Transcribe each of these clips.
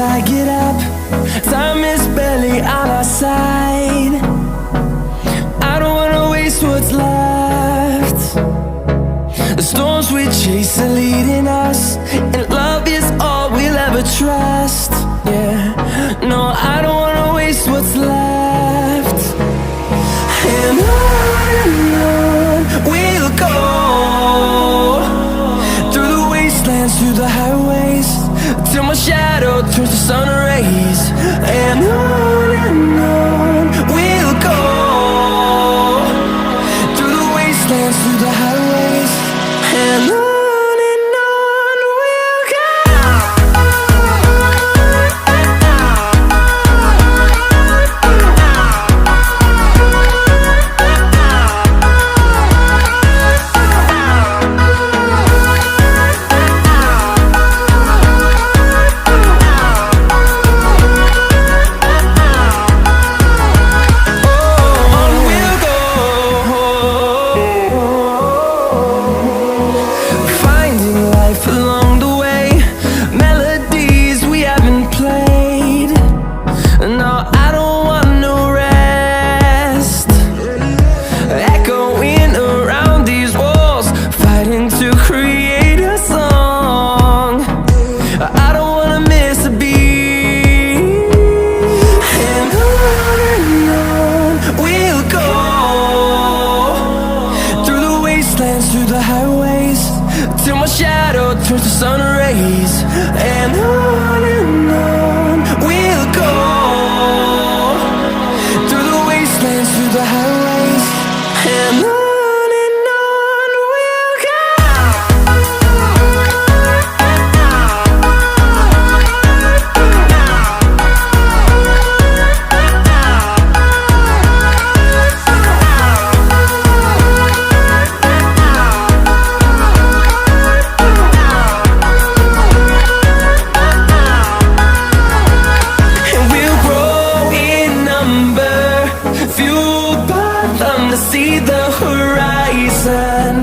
till I get up. Time is barely on our side. I don't wanna waste what's left. The storms we chase are leading us, and love is all we'll ever trust. Yeah, no, I don't wanna waste what's left. And on we'll go, through the wastelands, through the highways, till my shadow turns to sun rays. And on we'll go, through the wastelands, through the highways, and on we'll go. Through the highways, till my shadow turns to sun rays. And on we'll go, through the wastelands, through the highways, and on we'll go. See the horizon,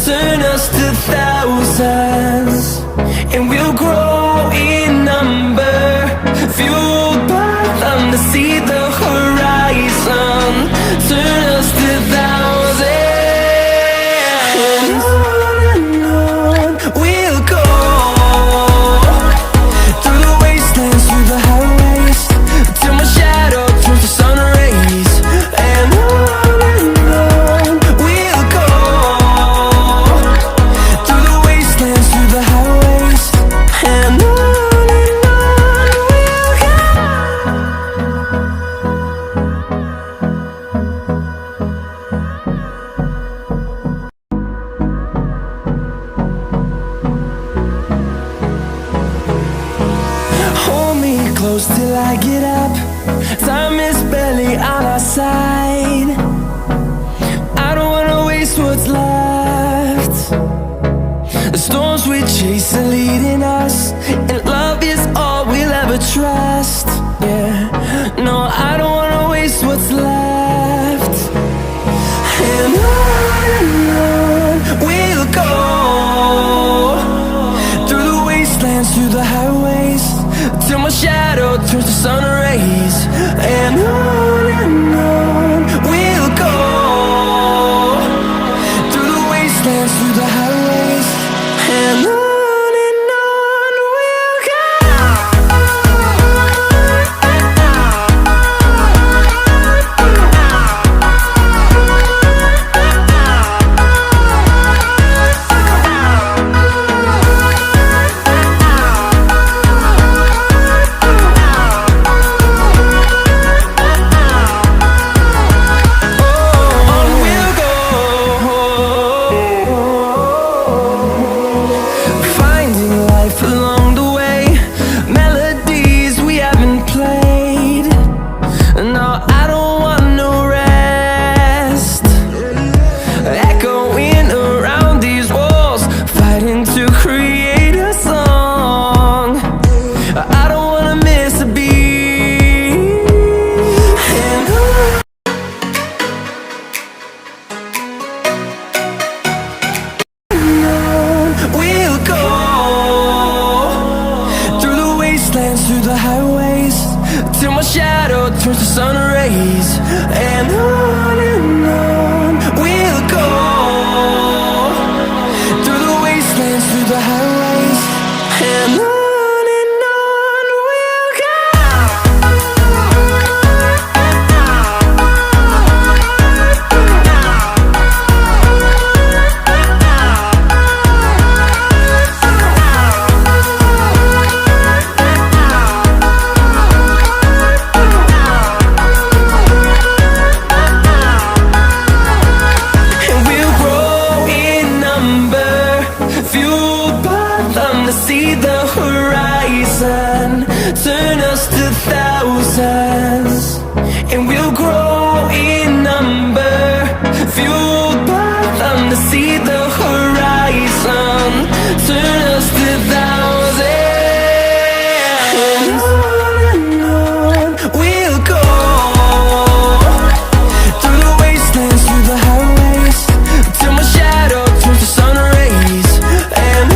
turn us to thousands, and we'll grow in number, fueled by them to see the horizon, turn us to thousands. And on we'll go, through the wastelands, through the highways, till my shadow turns to sun rays. And close till I get up. Time is barely on our side. I don't wanna waste what's left. The storms we chase are leading us, and love is all we'll ever trust. Yeah, no, I don't wanna waste what's left. And on we'll go, through the wastelands, through the highways, till my shadow turns to sun rays. And on we'll go, through the wastelands, through the highways, and on we'll go. through the highways, till my shadow turns to sun rays. And on we'll go, through the wastelands, through the highways. And on we'll go. See the horizon, turn us to thousands, and we'll grow in number, fueled by them. To see the horizon, turn us to thousands, and on we'll go, through the wastelands, through the highways, till my shadow turns to sun rays. And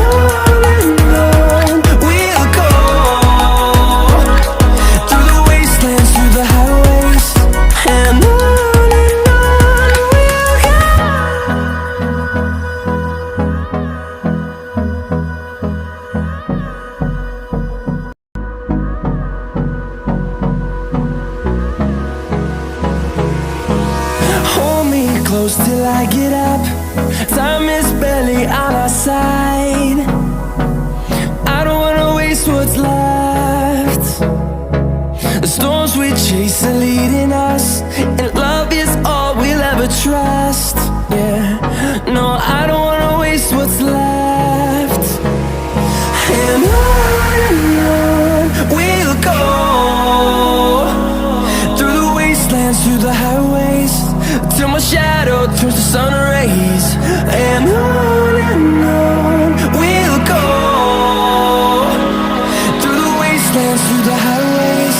close till I get up. Time is barely on our side. I don't wanna waste what's left. The storms we chase are leading us, and love is all we'll ever trust. Yeah, no, I don't wanna waste what's left. And on we'll go, through the wastelands, through the highways, till my shadow turns to sun rays. And on we'll go, through the wastelands, through the highways.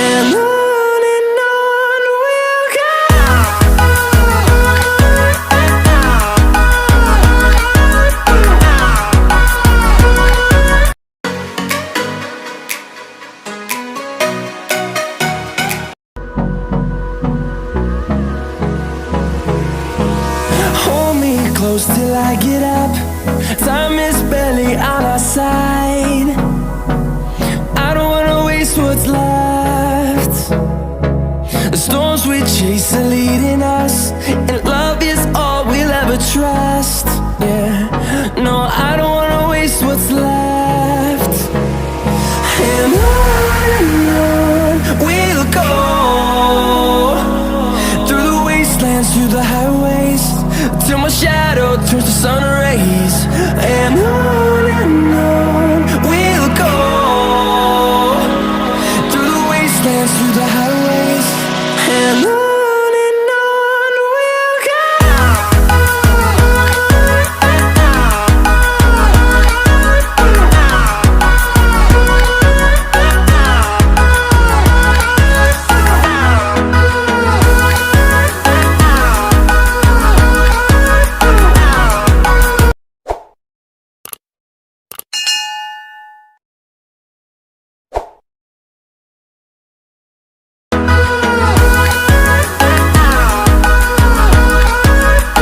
And on we'll go. Close till I get up. Time is barely on our side. I don't wanna waste what's left. The storms we chase are leading us, and love is all we'll ever trust. Yeah, no, I don't